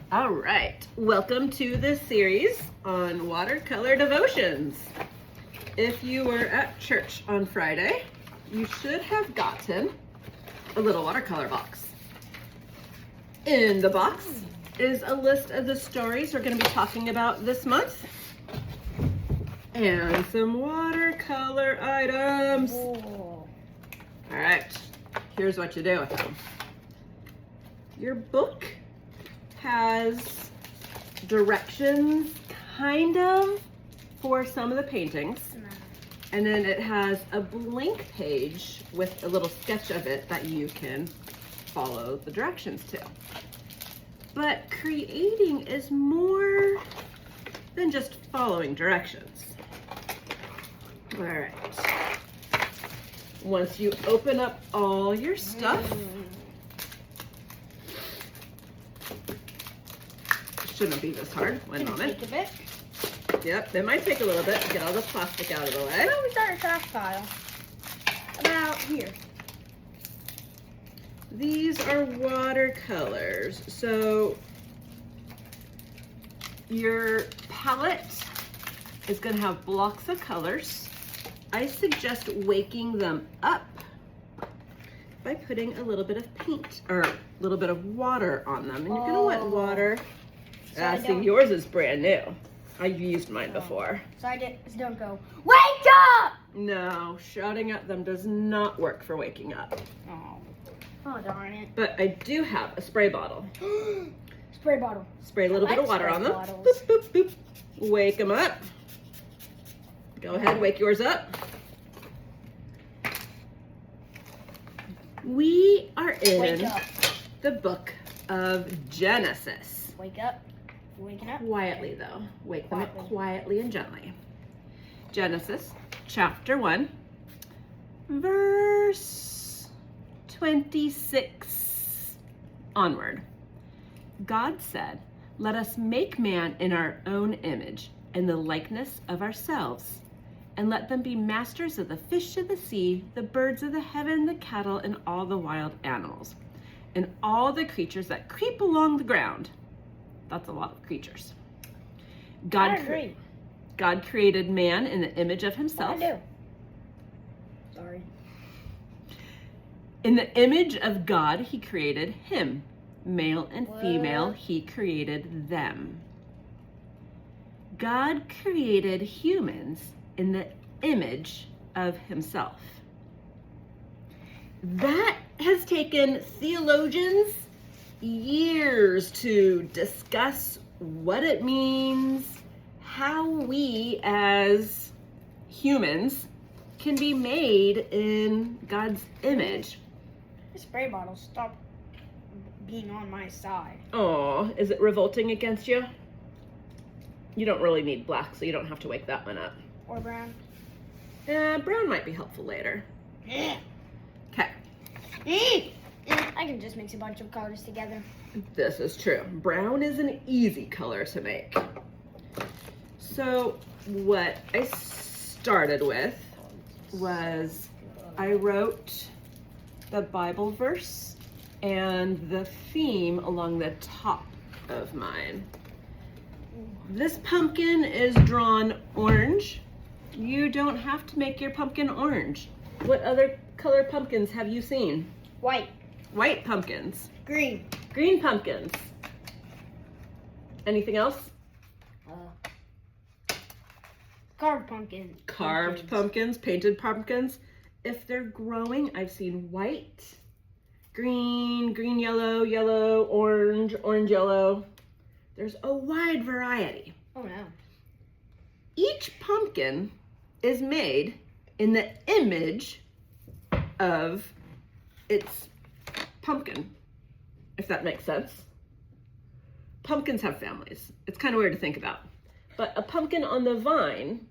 All right, welcome to this series on watercolor devotions. If you were at church on Friday, you should have gotten a little watercolor box. In the box is a list of the stories we're going to be talking about this month and some watercolor items. Whoa. All right, here's what you do with them. Your book has directions, kind of, for some of the paintings. And then it has a blank page with a little sketch of it that you can follow the directions to. But creating is more than just following directions. All right. Once you open up all your stuff, shouldn't be this hard. One moment. Take a bit. Yep, it might take a little bit to get all the plastic out of the way. Why don't we start a trash pile? About here. These are watercolors. So your palette is going to have blocks of colors. I suggest waking them up by putting a little bit of paint or a little bit of water on them. And you're going to want water. See, yours is brand new. I've used mine before. So I don't go, wake up! No, shouting at them does not work for waking up. Oh, darn it. But I do have a spray bottle. Spray bottle. Spray a little bit of water on them. Boop, boop, boop. Wake them up. Go ahead, wake yours up. We are in the book of Genesis. Wake up. Waking up? Quietly, though. Wake them up quietly and gently. Genesis chapter 1, verse 26 onward. God said, "Let us make man in our own image, in the likeness of ourselves, and let them be masters of the fish of the sea, the birds of the heaven, the cattle, and all the wild animals, and all the creatures that creep along the ground." That's a lot of creatures. God created man in the image of himself. I do. Sorry. In the image of God, he created him. Male and female, he created them. God created humans in the image of himself. That has taken theologians years to discuss what it means, how we as humans can be made in God's image. The spray bottle stopped being on my side. Oh, is it revolting against you? You don't really need black, so you don't have to wake that one up. Or brown. Brown might be helpful later. Okay. I can just mix a bunch of colors together. This is true. Brown is an easy color to make. So what I started with was I wrote the Bible verse and the theme along the top of mine. This pumpkin is drawn orange. You don't have to make your pumpkin orange. What other color pumpkins have you seen? White. White pumpkins. Green. Green pumpkins. Anything else? Carved pumpkin. Carved pumpkins, painted pumpkins. If they're growing, I've seen white, green, green, yellow, yellow, orange, orange, yellow. There's a wide variety. Oh no. Each pumpkin is made in the image of its pumpkin, if that makes sense. Pumpkins have families. It's kind of weird to think about. But a pumpkin on the vine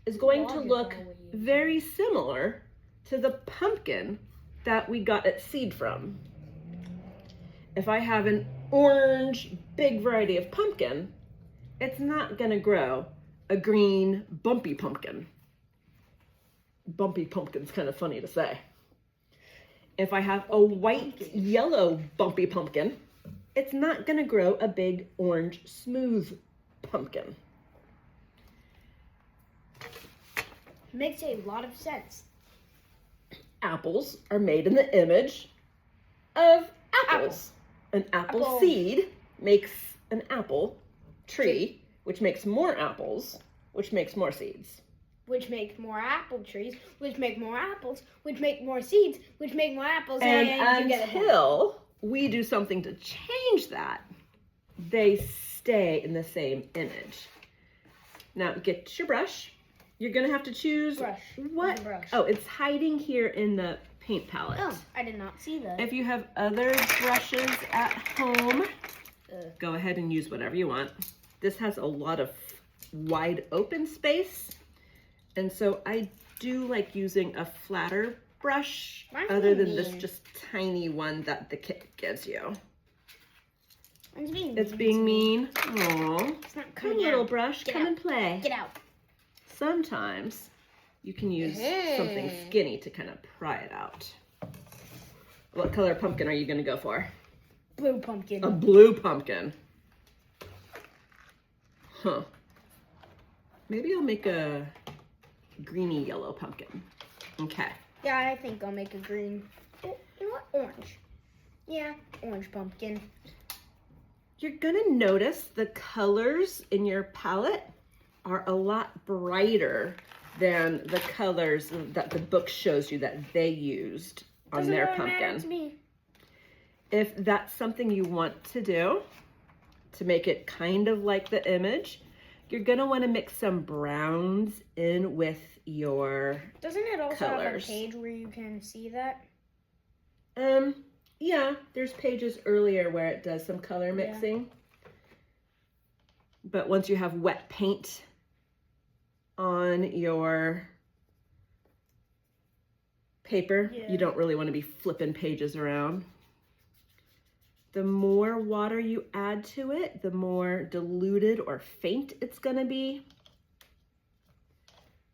is going to look very similar to the pumpkin that we got its seed from. If I have an orange, big variety of pumpkin, it's not going to grow a green, bumpy pumpkin. Bumpy pumpkin's kind of funny to say. If I have a white, yellow, bumpy pumpkin, it's not going to grow a big orange smooth pumpkin. Makes a lot of sense. Apples are made in the image of apples. An apple seed makes an apple tree, which makes more apples, which makes more seeds. Which make more apple trees, which make more apples, which make more seeds, which make more apples, And you get it. until we do something to change that, they stay in the same image. Now get your brush. You're gonna have to choose what. Brush. Oh, it's hiding here in the paint palette. Oh, I did not see that. If you have other brushes at home, go ahead and use whatever you want. This has a lot of wide open space, and so I do like using a flatter brush other than this just tiny one that the kit gives you. It's being mean. Aww. It's not Come, little brush, come and play. Get out. Sometimes you can use something skinny to kind of pry it out. What color pumpkin are you going to go for? Blue pumpkin. A blue pumpkin. Huh. Maybe I'll make a greeny yellow pumpkin. Okay. Yeah, I think I'll make a green. Oh, you know what? Orange. Yeah, orange pumpkin. You're going to notice the colors in your palette are a lot brighter than the colors that the book shows you that they used on their pumpkin. To me. If that's something you want to do, to make it kind of like the image, you're gonna wanna mix some browns in with your Doesn't it also have a colors. page where you can see that? Yeah, there's pages earlier where it does some color mixing. But once you have wet paint on your paper, you don't really want to be flipping pages around. The more water you add to it, the more diluted or faint it's going to be.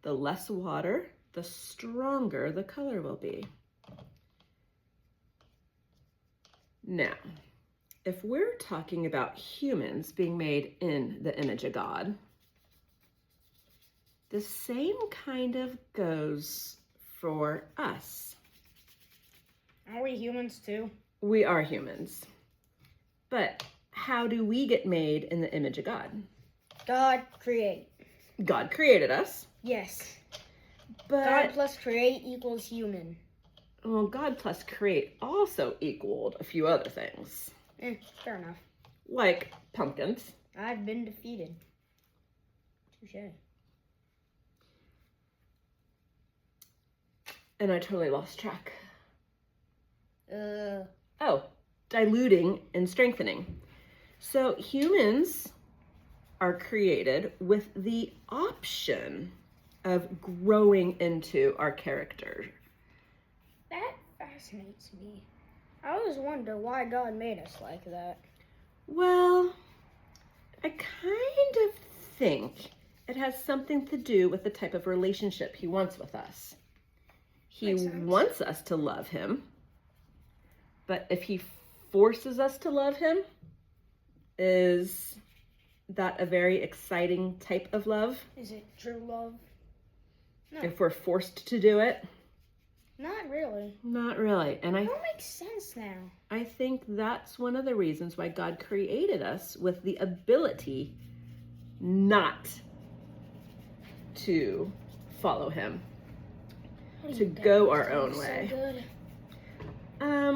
The less water, the stronger the color will be. Now, if we're talking about humans being made in the image of God, the same kind of goes for us. Are we humans too? We are humans. But how do we get made in the image of God? God create. God created us. Yes. But God plus create equals human. Well, God plus create also equaled a few other things. Fair enough. Like pumpkins. I've been defeated. Touche. And I totally lost track. Uh, Oh, diluting and strengthening. So humans are created with the option of growing into our character. that fascinates me. I always wonder why God made us like that. Well, I kind of think it has something to do with the type of relationship he wants with us. He wants us to love him, but if he forces us to love him, is that a very exciting type of love? Is it true love? No. If we're forced to do it? Not really. Not really. And It all makes sense now. I think that's one of the reasons why God created us with the ability not to follow him, to go our own way. So good.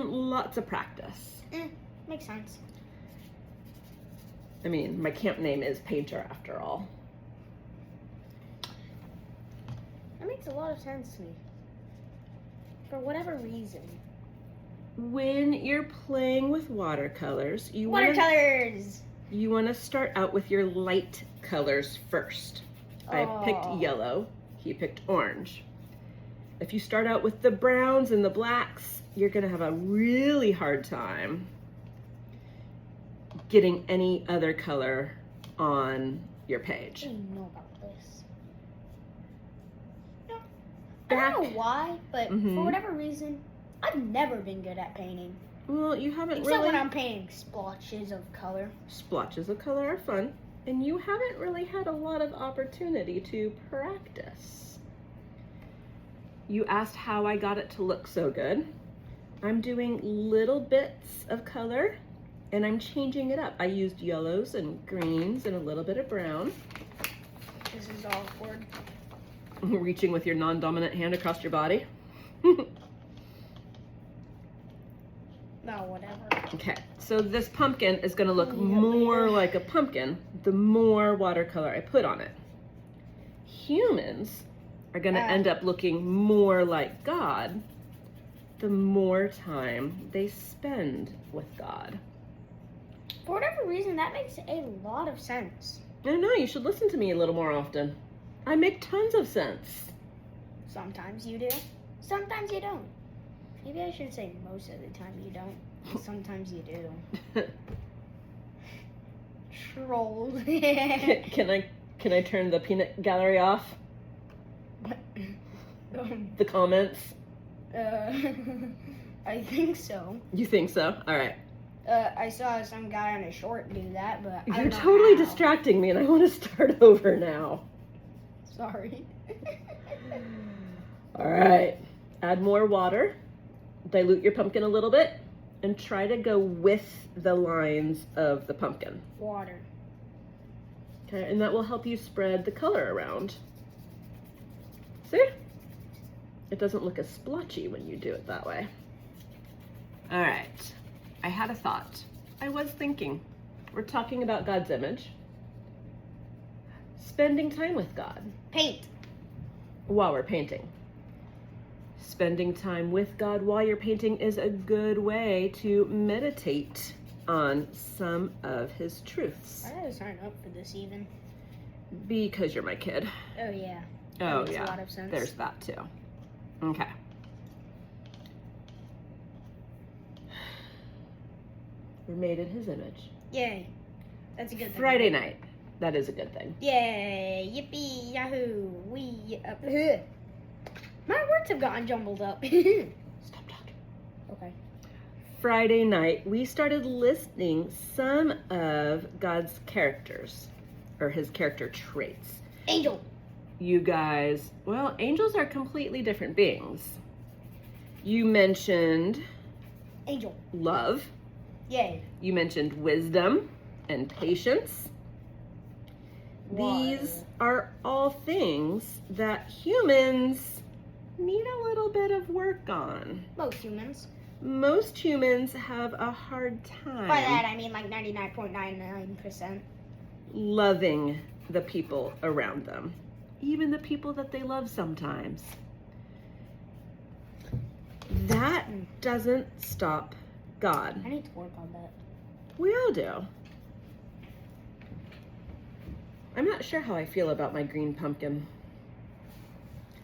Lots of practice. Makes sense. I mean, my camp name is Painter after all. That makes a lot of sense to me. For whatever reason. When you're playing with watercolors, you want to start out with your light colors first. I picked yellow, he picked orange. If you start out with the browns and the blacks, you're going to have a really hard time getting any other color on your page. I didn't know about this. No, I don't know why, but for whatever reason, I've never been good at painting. Well, you haven't Except really... when I'm painting splotches of color. Splotches of color are fun. And you haven't really had a lot of opportunity to practice. You asked how I got it to look so good. I'm doing little bits of color and I'm changing it up. I used yellows and greens and a little bit of brown. This is awkward. Reaching with your non-dominant hand across your body. No, whatever. Okay, so this pumpkin is gonna look more like a pumpkin the more watercolor I put on it. Humans are gonna end up looking more like God the more time they spend with God. For whatever reason, that makes a lot of sense. I know, you should listen to me a little more often. I make tons of sense. Sometimes you do, sometimes you don't. Maybe I should say most of the time you don't. Sometimes you do. Troll. Can I turn the peanut gallery off? The comments? I think so. You think so? All right. I saw some guy on a short do that, but I You're don't know totally how. distracting me and I want to start over now. Sorry. All right. Add more water. Dilute your pumpkin a little bit and try to go with the lines of the pumpkin. Water. Okay, and that will help you spread the color around. See? It doesn't look as splotchy when you do it that way. All right, I had a thought. I was thinking, we're talking about God's image. Spending time with God. Paint. While we're painting. Spending time with God while you're painting is a good way to meditate on some of his truths. I gotta sign up for this even. Because you're my kid. Oh yeah. Oh That makes yeah, a lot of sense. there's that too. Okay. We're made in his image. Yay. That's a good thing. Friday night. That is a good thing. Yay. Yippee. Yahoo. My words have gotten jumbled up. Stop talking. Okay. Friday night, we started listing some of God's characters, or his character traits. Angel. You guys, well, angels are completely different beings. You mentioned Angel. love. Yay. You mentioned wisdom and patience. Why? These are all things that humans need a little bit of work on. Most humans. Most humans have a hard time By that I mean like 99.99%. loving the people around them, even the people that they love sometimes. That doesn't stop God. I need to work on that. We all do. I'm not sure how I feel about my green pumpkin.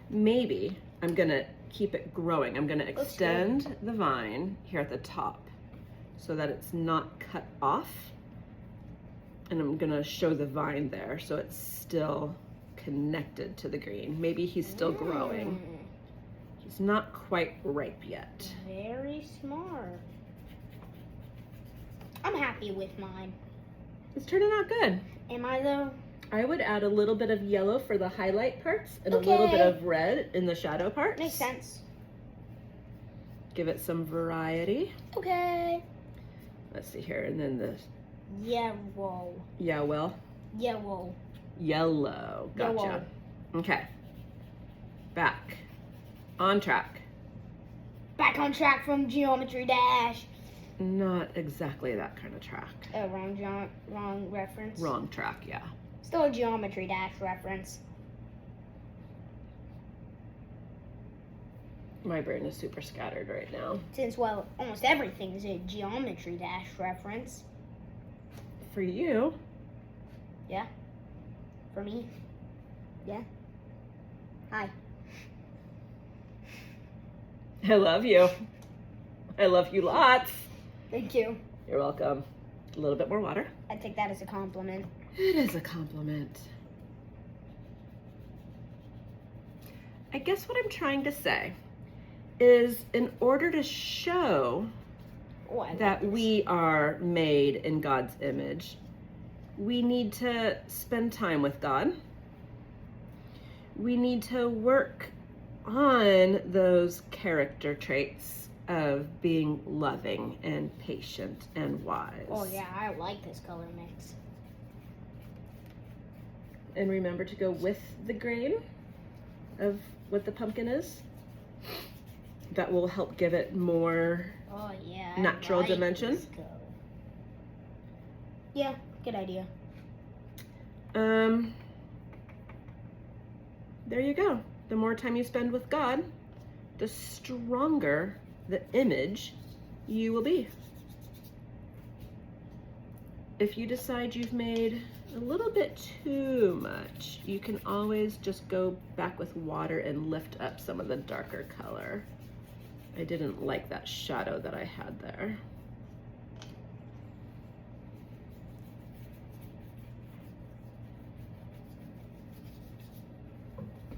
Maybe I'm gonna keep it growing. I'm gonna extend the vine here at the top so that it's not cut off. And I'm gonna show the vine there so it's still connected to the green. Maybe he's still growing. He's not quite ripe yet. Very smart. I'm happy with mine. It's turning out good. Am I though? I would add a little bit of yellow for the highlight parts and a little bit of red in the shadow parts. Makes sense. Give it some variety. Okay. Let's see here, and then the Yellow. yellow. Yellow. Yellow. Gotcha. Yellow. Okay. Back. On track. Back on track from Geometry Dash. Not exactly that kind of track. Oh, wrong reference. Wrong track, yeah. Still a Geometry Dash reference. My brain is super scattered right now. Since, well, almost everything is a Geometry Dash reference. For you, Yeah. For me. Yeah. Hi. I love you. I love you lots. Thank you. You're welcome. A little bit more water. I take that as a compliment. It is a compliment. I guess what I'm trying to say is in order to show Oh, I like that this. we are made in God's image, we need to spend time with God. We need to work on those character traits of being loving and patient and wise. Oh yeah, I like this color mix. And remember to go with the grain of what the pumpkin is. That will help give it more Oh yeah. natural I like dimension. this color. Yeah, good idea. There you go. The more time you spend with God, the stronger the image you will be. If you decide you've made a little bit too much, you can always just go back with water and lift up some of the darker color. I didn't like that shadow that I had there.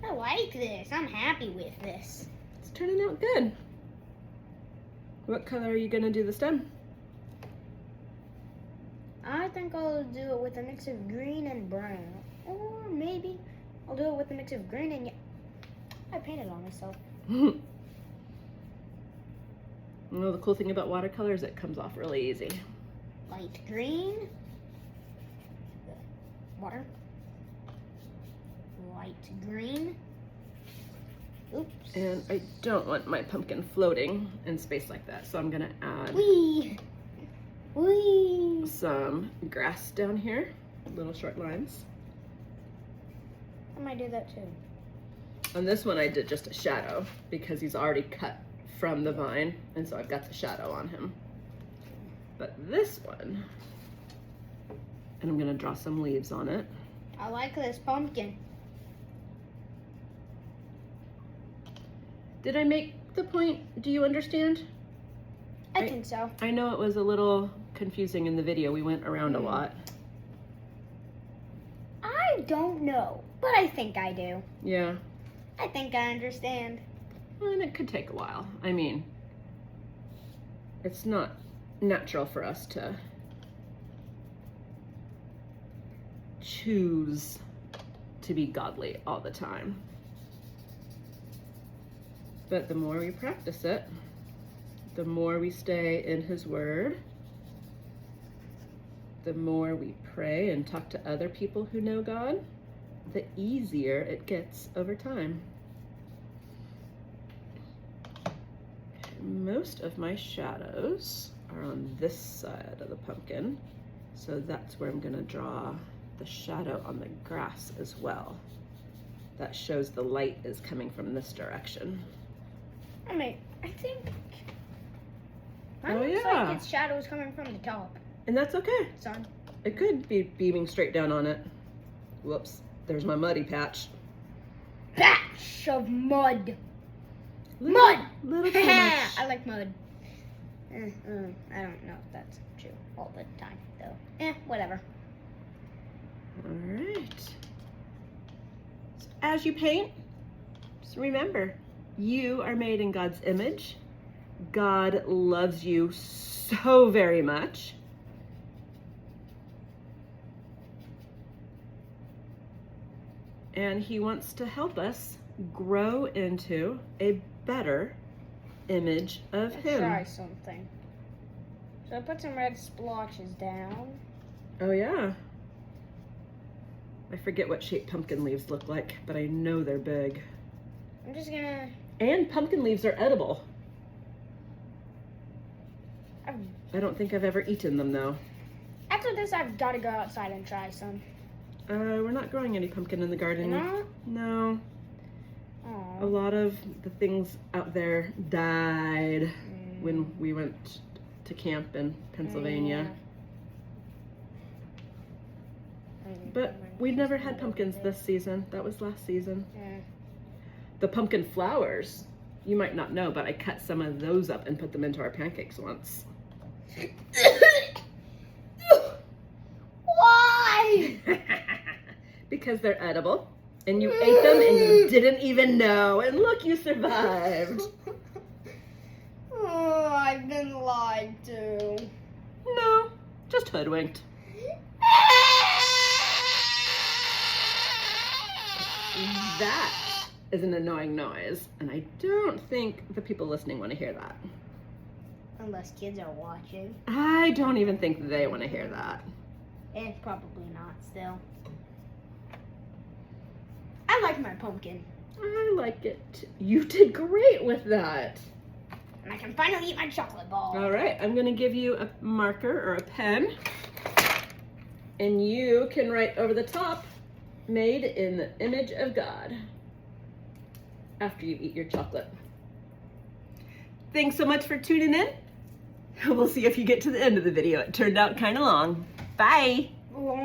I like this. I'm happy with this. It's turning out good. What color are you gonna do the stem? I think I'll do it with a mix of green and brown. Or maybe I'll do it with a mix of green and I painted on myself. You know, the cool thing about watercolor is it comes off really easy. Light green. Water. Light green. Oops. And I don't want my pumpkin floating in space like that, so I'm gonna add Wee. Wee. some grass down here, little short lines. I might do that too. On this one I did just a shadow because he's already cut from the vine, and so I've got the shadow on him. But this one, and I'm gonna draw some leaves on it. I like this pumpkin. Did I make the point? Do you understand? I think so. I know it was a little confusing in the video. We went around a lot. I don't know, but I think I do. Yeah. I think I understand. And it could take a while. I mean, it's not natural for us to choose to be godly all the time. But the more we practice it, the more we stay in His Word, the more we pray and talk to other people who know God, the easier it gets over time. Most of my shadows are on this side of the pumpkin, so that's where I'm going to draw the shadow on the grass as well. That shows the light is coming from this direction. I mean, I think mine Oh, looks yeah. like its shadow is coming from the top. And that's okay. Son. It could be beaming straight down on it. Whoops, there's my muddy patch. Batch of mud. Little, Mud! Little too much. I like mud. I don't know if that's true all the time, though. Whatever. All right. So as you paint, just remember, you are made in God's image. God loves you so very much. And He wants to help us grow into a better image of Let's Him. try something. So I put some red splotches down. Oh yeah. I forget what shape pumpkin leaves look like, but I know they're big. I'm just gonna... And pumpkin leaves are edible. I've- I don't think I've ever eaten them though. After this, I've got to go outside and try some. We're not growing any pumpkin in the garden. You know? No. A Aw. lot of the things out there died when we went to camp in Pennsylvania. But we've never had pumpkins this season. That was last season. Yeah. The pumpkin flowers, you might not know, but I cut some of those up and put them into our pancakes once. Why? Because they're edible, and you ate them and you didn't even know, and look, you survived. Oh, I've been lied to. No, just hoodwinked. That is an annoying noise, and I don't think the people listening want to hear that. Unless kids are watching. I don't even think they want to hear that. And probably not still. I like my pumpkin. I like it. You did great with that. And I can finally eat my chocolate ball. All right, I'm going to give you a marker or a pen, and you can write over the top, made in the image of God, after you eat your chocolate. Thanks so much for tuning in. We'll see if you get to the end of the video. It turned out kind of long. Bye.